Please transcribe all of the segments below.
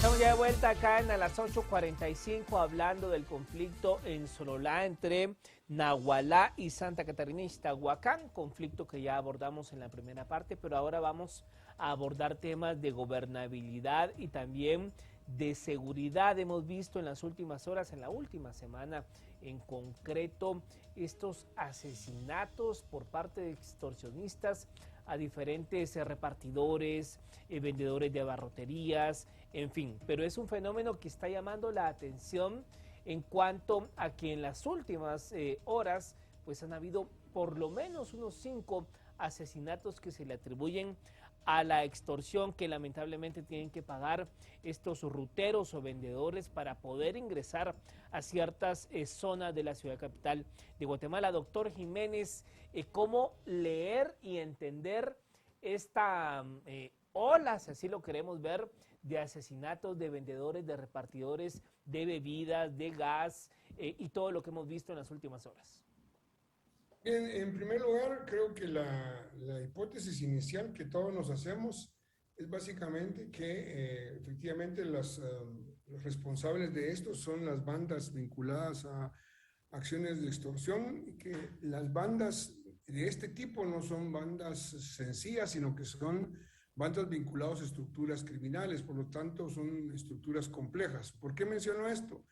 Estamos ya de vuelta acá a las 8:45 hablando del conflicto en Sololá entre Nagualá y Santa Catarina Ixtahuacán, conflicto que ya abordamos en la primera parte, pero ahora vamos a abordar temas de gobernabilidad y también de seguridad. Hemos visto en las últimas horas, en la última semana en concreto, estos asesinatos por parte de extorsionistas a diferentes repartidores, vendedores de abarroterías, en fin, pero es un fenómeno que está llamando la atención en cuanto a que en las últimas horas pues han habido por lo menos unos 5 asesinatos que se le atribuyen a la extorsión que lamentablemente tienen que pagar estos ruteros o vendedores para poder ingresar a ciertas zonas de la ciudad capital de Guatemala. Doctor Jiménez, ¿cómo leer y entender esta ola, si así lo queremos ver, de asesinatos de vendedores, de repartidores de bebidas, de gas y todo lo que hemos visto en las últimas horas? Bien, en primer lugar, creo que la hipótesis inicial que todos nos hacemos es básicamente que efectivamente los responsables de esto son las bandas vinculadas a acciones de extorsión y que las bandas de este tipo no son bandas sencillas, sino que son bandas vinculadas a estructuras criminales, por lo tanto son estructuras complejas. ¿Por qué menciono esto?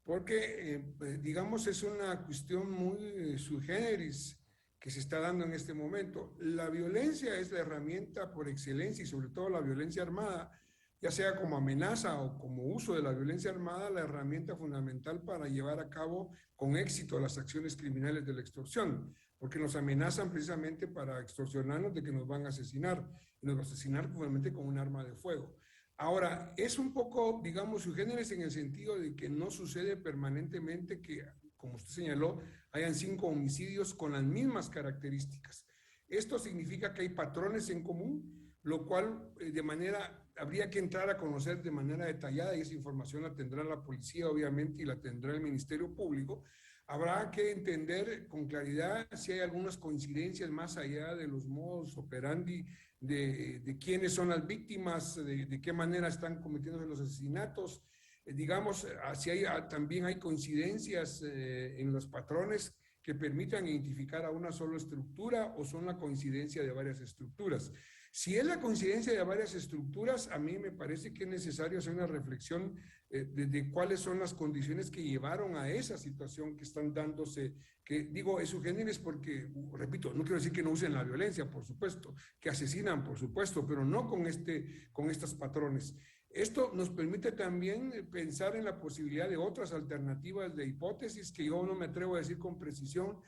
Porque, digamos, es una cuestión muy sui generis que se está dando en este momento. La violencia es la herramienta por excelencia y sobre todo la violencia armada, ya sea como amenaza o como uso de la violencia armada, la herramienta fundamental para llevar a cabo con éxito las acciones criminales de la extorsión, porque nos amenazan precisamente para extorsionarnos de que nos van a asesinar, y nos van a asesinar probablemente con un arma de fuego. Ahora, es un poco, digamos, sui generis en el sentido de que no sucede permanentemente que, como usted señaló, hayan 5 homicidios con las mismas características. Esto significa que hay patrones en común, lo cual de manera, habría que entrar a conocer de manera detallada, y esa información la tendrá la policía, obviamente, y la tendrá el Ministerio Público. Habrá que entender con claridad si hay algunas coincidencias más allá de los modos operandi de quiénes son las víctimas, de qué manera están cometiendo los asesinatos. Digamos, si hay, también hay coincidencias en los patrones que permitan identificar a una sola estructura o son la coincidencia de varias estructuras. Si es la coincidencia de varias estructuras, a mí me parece que es necesario hacer una reflexión de cuáles son las condiciones que llevaron a esa situación que están dándose, que digo, es sui generis porque, repito, no quiero decir que no usen la violencia, por supuesto, que asesinan, por supuesto, pero no con estos patrones. Esto nos permite también pensar en la posibilidad de otras alternativas de hipótesis que yo no me atrevo a decir con precisión.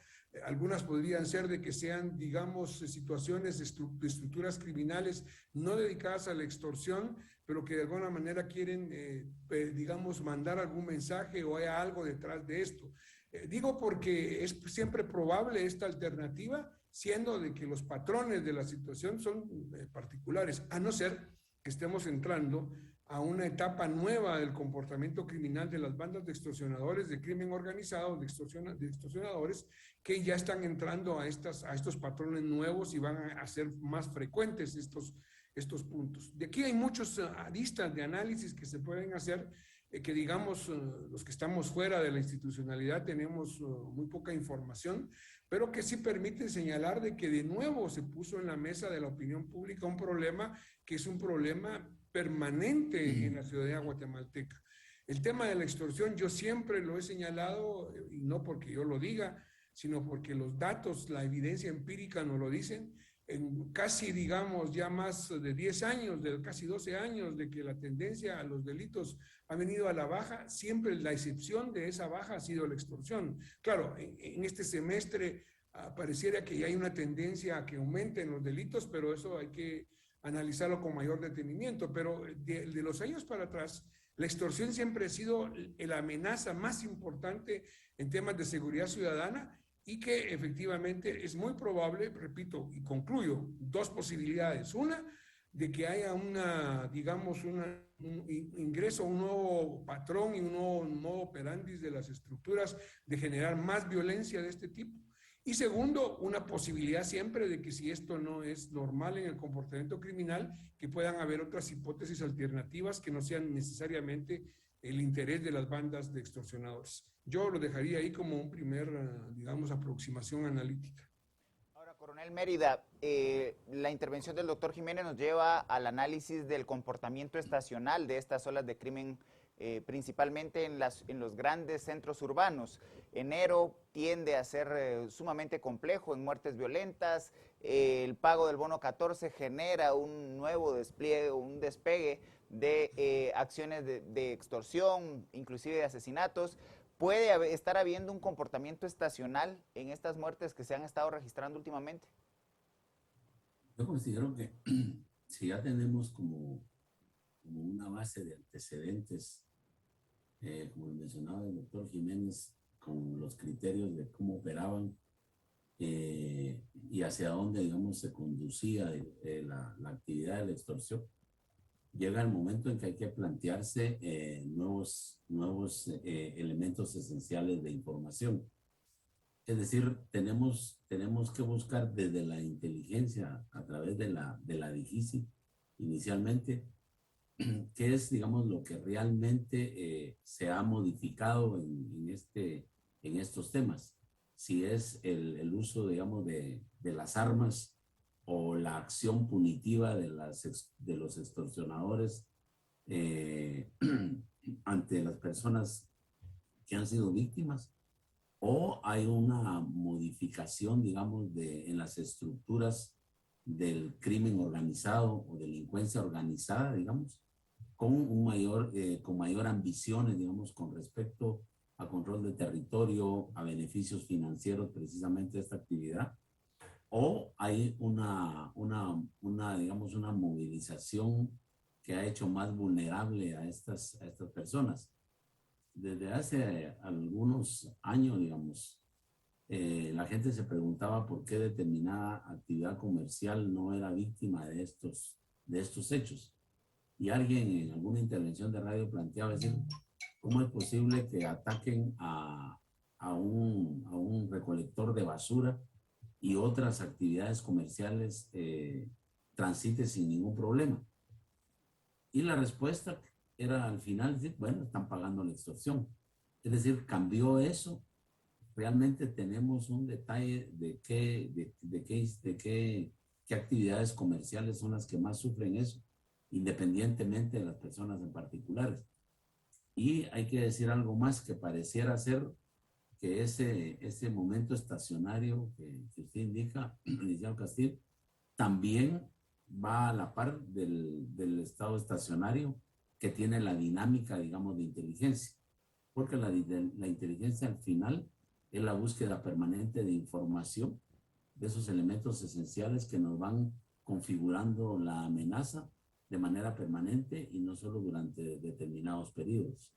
Algunas podrían ser de que sean, digamos, situaciones de estructuras criminales no dedicadas a la extorsión, pero que de alguna manera quieren, digamos, mandar algún mensaje o haya algo detrás de esto. Digo porque es siempre probable esta alternativa, siendo de que los patrones de la situación son particulares, a no ser que estemos entrando a una etapa nueva del comportamiento criminal de las bandas de extorsionadores, de crimen organizado, de extorsionadores, que ya están entrando a estos patrones nuevos y van a ser más frecuentes estos puntos. De aquí hay muchos aristas de análisis que se pueden hacer, que digamos, los que estamos fuera de la institucionalidad tenemos muy poca información, pero que sí permiten señalar de que de nuevo se puso en la mesa de la opinión pública un problema que es un problema permanente en la ciudadanía guatemalteca. El tema de la extorsión yo siempre lo he señalado, y no porque yo lo diga, sino porque los datos, la evidencia empírica nos lo dicen. En casi, digamos, ya más de 10 años, de casi 12 años de que la tendencia a los delitos ha venido a la baja, siempre la excepción de esa baja ha sido la extorsión. Claro, en este semestre pareciera que ya hay una tendencia a que aumenten los delitos, pero eso hay que analizarlo con mayor detenimiento, pero de los años para atrás, la extorsión siempre ha sido la amenaza más importante en temas de seguridad ciudadana y que efectivamente es muy probable, repito y concluyo, 2 posibilidades. Una, de que haya digamos, un ingreso, un nuevo patrón y un nuevo modo operandi de las estructuras de generar más violencia de este tipo. Y segundo, una posibilidad siempre de que si esto no es normal en el comportamiento criminal, que puedan haber otras hipótesis alternativas que no sean necesariamente el interés de las bandas de extorsionadores. Yo lo dejaría ahí como un primer, digamos, aproximación analítica. Ahora, Coronel Mérida, la intervención del doctor Jiménez nos lleva al análisis del comportamiento estacional de estas olas de crimen, principalmente en los grandes centros urbanos. Enero tiende a ser sumamente complejo en muertes violentas, el pago del bono 14 genera un nuevo despliegue, un despegue de acciones de extorsión, inclusive de asesinatos. ¿Puede estar habiendo un comportamiento estacional en estas muertes que se han estado registrando últimamente? Yo considero que si ya tenemos como una base de antecedentes, como lo mencionaba el doctor Jiménez, con los criterios de cómo operaban y hacia dónde, digamos, se conducía la actividad de la extorsión, llega el momento en que hay que plantearse nuevos elementos esenciales de información. Es decir, tenemos que buscar desde la inteligencia, a través de la DIGICI, inicialmente, qué es, digamos, lo que realmente se ha modificado en estos temas. Si es el uso, digamos, de las armas o la acción punitiva de los extorsionadores ante las personas que han sido víctimas, o hay una modificación, digamos, en las estructuras del crimen organizado o delincuencia organizada, digamos, con mayor ambiciones, digamos, con respecto a control de territorio, a beneficios financieros precisamente de esta actividad, o hay digamos, una movilización que ha hecho más vulnerable a estas personas. Desde hace algunos años, digamos, la gente se preguntaba por qué determinada actividad comercial no era víctima de estos hechos. Y alguien en alguna intervención de radio planteaba decir, ¿cómo es posible que ataquen a un recolector de basura y otras actividades comerciales transiten sin ningún problema? Y la respuesta era al final decir, bueno, están pagando la extorsión. Es decir, cambió eso. Realmente tenemos un detalle de qué actividades comerciales son las que más sufren eso, independientemente de las personas en particulares. Y hay que decir algo más, que pareciera ser que ese momento estacionario que usted indica, licenciado Castillo, también va a la par del estado estacionario que tiene la dinámica, digamos, de inteligencia. Porque la inteligencia al final es la búsqueda permanente de información, de esos elementos esenciales que nos van configurando la amenaza de manera permanente y no solo durante determinados periodos.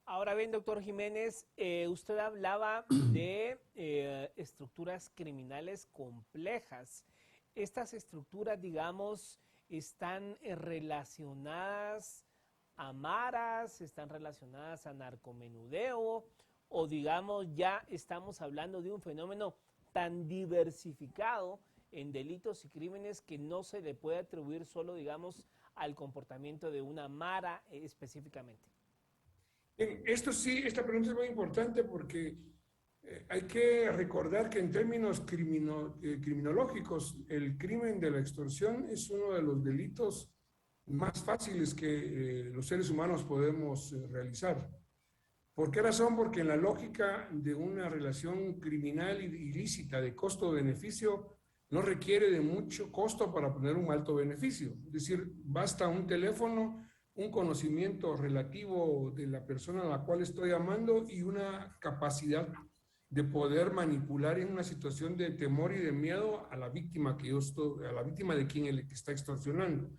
Ahora bien, doctor Jiménez, usted hablaba de estructuras criminales complejas. Estas estructuras, digamos, están relacionadas a maras, están relacionadas a narcomenudeo, o digamos ya estamos hablando de un fenómeno tan diversificado en delitos y crímenes que no se le puede atribuir solo, digamos, al comportamiento de una mara específicamente. Esto sí, esta pregunta es muy importante porque hay que recordar que en términos criminológicos, el crimen de la extorsión es uno de los delitos más fáciles que los seres humanos podemos realizar. ¿Por qué razón? Porque en la lógica de una relación criminal ilícita de costo-beneficio no requiere de mucho costo para obtener un alto beneficio. Es decir, basta un teléfono, un conocimiento relativo de la persona a la cual estoy llamando y una capacidad de poder manipular en una situación de temor y de miedo a la víctima a la víctima de quien el que está extorsionando.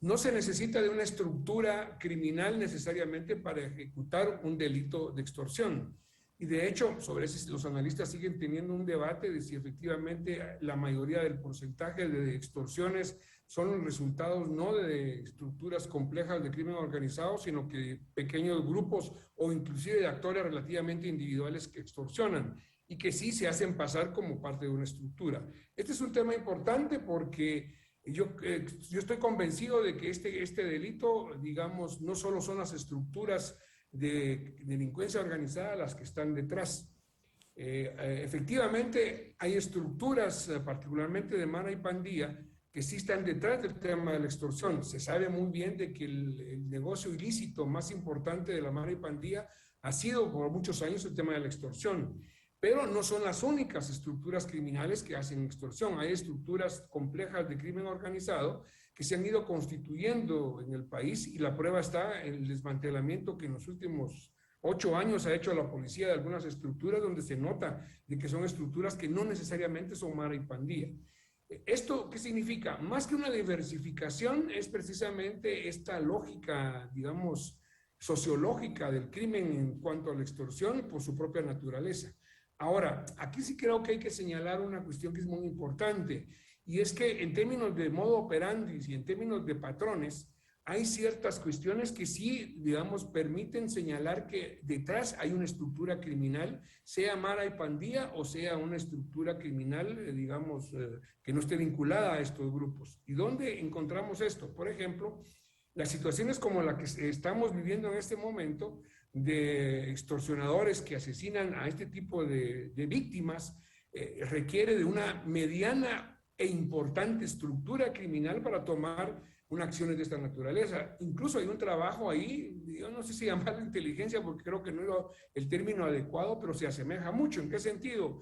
No se necesita de una estructura criminal necesariamente para ejecutar un delito de extorsión. Y de hecho, sobre eso los analistas siguen teniendo un debate de si efectivamente la mayoría del porcentaje de extorsiones son resultados no de estructuras complejas de crimen organizado, sino que pequeños grupos o inclusive de actores relativamente individuales que extorsionan. y que sí se hacen pasar como parte de una estructura. Este es un tema importante porque yo estoy convencido de que este delito, digamos, no solo son las estructuras de delincuencia organizada las que están detrás. Efectivamente, hay estructuras, particularmente de mara y pandilla, que sí están detrás del tema de la extorsión. Se sabe muy bien de que el negocio ilícito más importante de la mara y pandilla ha sido por muchos años el tema de la extorsión. Pero no son las únicas estructuras criminales que hacen extorsión. Hay estructuras complejas de crimen organizado que se han ido constituyendo en el país y la prueba está en el desmantelamiento que en los últimos 8 años ha hecho la policía de algunas estructuras donde se nota de que son estructuras que no necesariamente son mara y pandilla. ¿Esto qué significa? Más que una diversificación es precisamente esta lógica, digamos, sociológica del crimen en cuanto a la extorsión por su propia naturaleza. Ahora, aquí sí creo que hay que señalar una cuestión que es muy importante, y es que en términos de modo operandi y en términos de patrones, hay ciertas cuestiones que sí, digamos, permiten señalar que detrás hay una estructura criminal, sea mara y pandilla o sea una estructura criminal, digamos, que no esté vinculada a estos grupos. ¿Y dónde encontramos esto? Por ejemplo, las situaciones como la que estamos viviendo en este momento, de extorsionadores que asesinan a este tipo de víctimas, requiere de una mediana e importante estructura criminal para tomar una acción de esta naturaleza. Incluso hay un trabajo ahí, yo no sé si llamarlo inteligencia porque creo que no es el término adecuado, pero se asemeja mucho. ¿En qué sentido?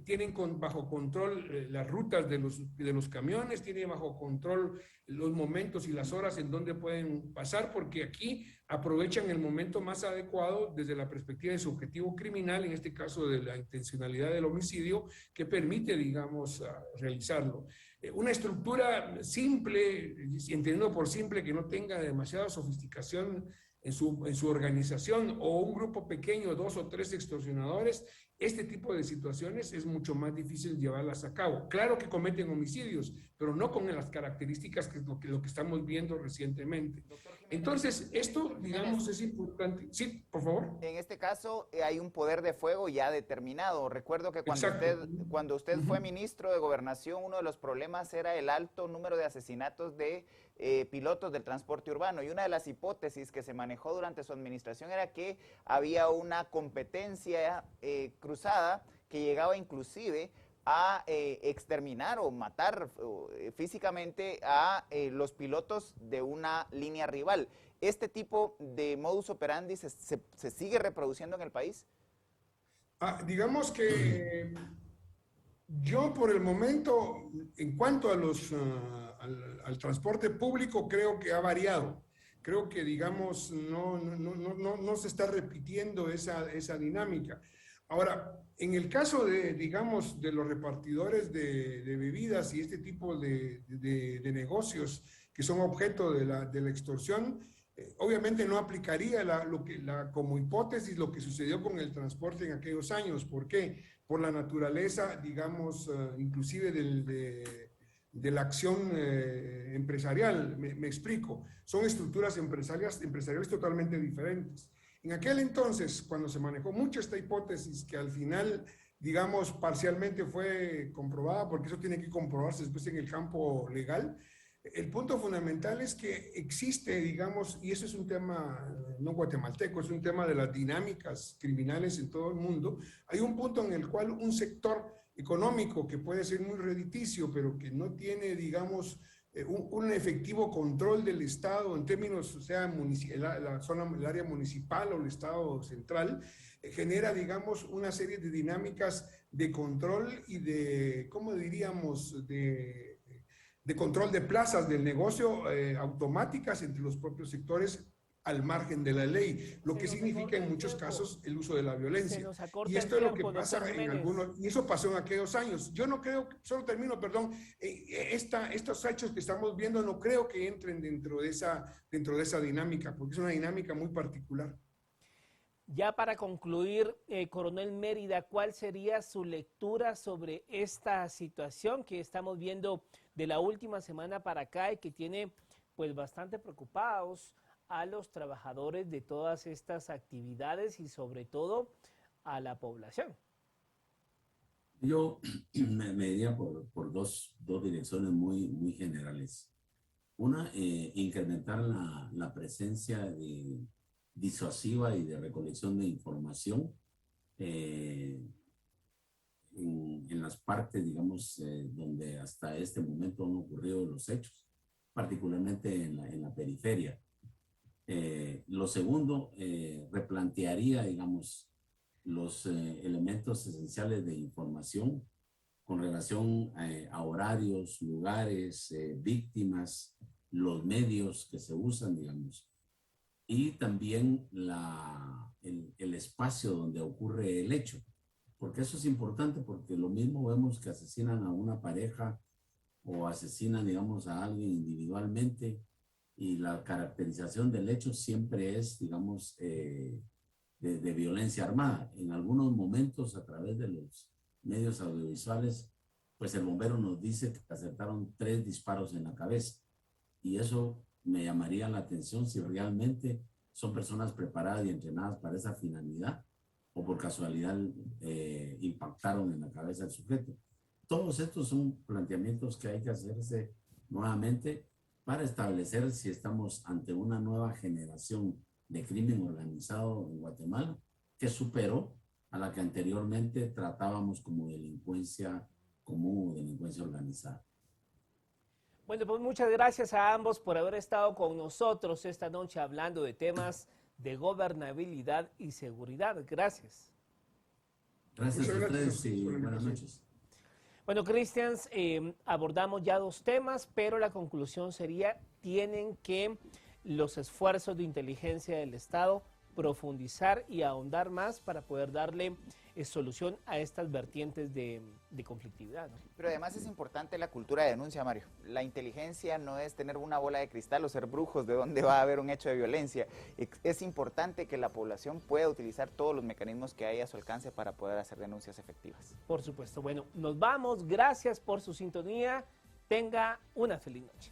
Tienen bajo control las rutas de los camiones, tienen bajo control los momentos y las horas en donde pueden pasar, porque aquí aprovechan el momento más adecuado desde la perspectiva de su objetivo criminal, en este caso de la intencionalidad del homicidio, que permite, digamos, realizarlo. Una estructura simple, entendiendo por simple que no tenga demasiada sofisticación en su organización, o un grupo pequeño, 2 o 3 extorsionadores, este tipo de situaciones es mucho más difícil llevarlas a cabo. Claro que cometen homicidios, pero no con las características que lo que estamos viendo recientemente. Entonces, esto, digamos, es importante. Sí, por favor. En este caso hay un poder de fuego ya determinado. Recuerdo que cuando usted fue ministro de Gobernación, uno de los problemas era el alto número de asesinatos de pilotos del transporte urbano, y una de las hipótesis que se manejó durante su administración era que había una competencia cruzada que llegaba inclusive a exterminar o matar físicamente a los pilotos de una línea rival. ¿Este tipo de modus operandi se sigue reproduciendo en el país? Digamos que yo por el momento, en cuanto a al transporte público, creo que ha variado. Creo que, digamos, no se está repitiendo esa dinámica. Ahora, en el caso de, digamos, de los repartidores de bebidas y este tipo de negocios que son objeto de la extorsión, obviamente no aplicaría como hipótesis lo que sucedió con el transporte en aquellos años. ¿Por qué? Por la naturaleza, digamos, inclusive de la acción empresarial. Me explico. Son estructuras empresariales totalmente diferentes. En aquel entonces, cuando se manejó mucho esta hipótesis, que al final, digamos, parcialmente fue comprobada, porque eso tiene que comprobarse después en el campo legal, el punto fundamental es que existe, digamos, y eso es un tema no guatemalteco, es un tema de las dinámicas criminales en todo el mundo. Hay un punto en el cual un sector económico que puede ser muy rediticio, pero que no tiene, digamos, un efectivo control del Estado en términos, o sea, el área municipal o el Estado central, genera, digamos, una serie de dinámicas de control y de, ¿cómo diríamos?, de control de plazas del negocio automáticas entre los propios sectores al margen de la ley, lo que significa en muchos casos el uso de la violencia. Y esto es lo que pasa en algunos, y eso pasó en aquellos años. Yo no creo, solo termino, perdón, estos hechos que estamos viendo no creo que entren dentro de esa dinámica, porque es una dinámica muy particular. Ya para concluir, Coronel Mérida, ¿cuál sería su lectura sobre esta situación que estamos viendo de la última semana para acá y que tiene pues bastante preocupados a los trabajadores de todas estas actividades y sobre todo a la población? Yo me iría por dos direcciones muy generales. Una, incrementar la presencia disuasiva y de recolección de información eh, en las partes, digamos, donde hasta este momento han ocurrido los hechos, particularmente en la periferia. Lo segundo, replantearía, digamos, los elementos esenciales de información con relación a horarios, lugares, víctimas, los medios que se usan, digamos, y también el espacio donde ocurre el hecho, porque eso es importante, porque lo mismo vemos que asesinan a una pareja o asesinan, digamos, a alguien individualmente, y la caracterización del hecho siempre es, digamos, de violencia armada. En algunos momentos, a través de los medios audiovisuales, pues el bombero nos dice que acertaron 3 disparos en la cabeza, y eso me llamaría la atención si realmente son personas preparadas y entrenadas para esa finalidad o por casualidad impactaron en la cabeza del sujeto. Todos estos son planteamientos que hay que hacerse nuevamente para establecer si estamos ante una nueva generación de crimen organizado en Guatemala que superó a la que anteriormente tratábamos como delincuencia común o delincuencia organizada. Bueno, pues muchas gracias a ambos por haber estado con nosotros esta noche hablando de temas de gobernabilidad y seguridad. Gracias. Gracias a ustedes gracias y por la buenas invitación. noches. Bueno, Cristians, abordamos ya 2 temas, pero la conclusión sería, tienen que los esfuerzos de inteligencia del Estado profundizar y ahondar más para poder darle solución a estas vertientes de conflictividad, ¿no? Pero además es importante la cultura de denuncia, Mario. La inteligencia no es tener una bola de cristal o ser brujos de dónde va a haber un hecho de violencia. Es importante que la población pueda utilizar todos los mecanismos que hay a su alcance para poder hacer denuncias efectivas. Por supuesto. Bueno, nos vamos. Gracias por su sintonía. Tenga una feliz noche.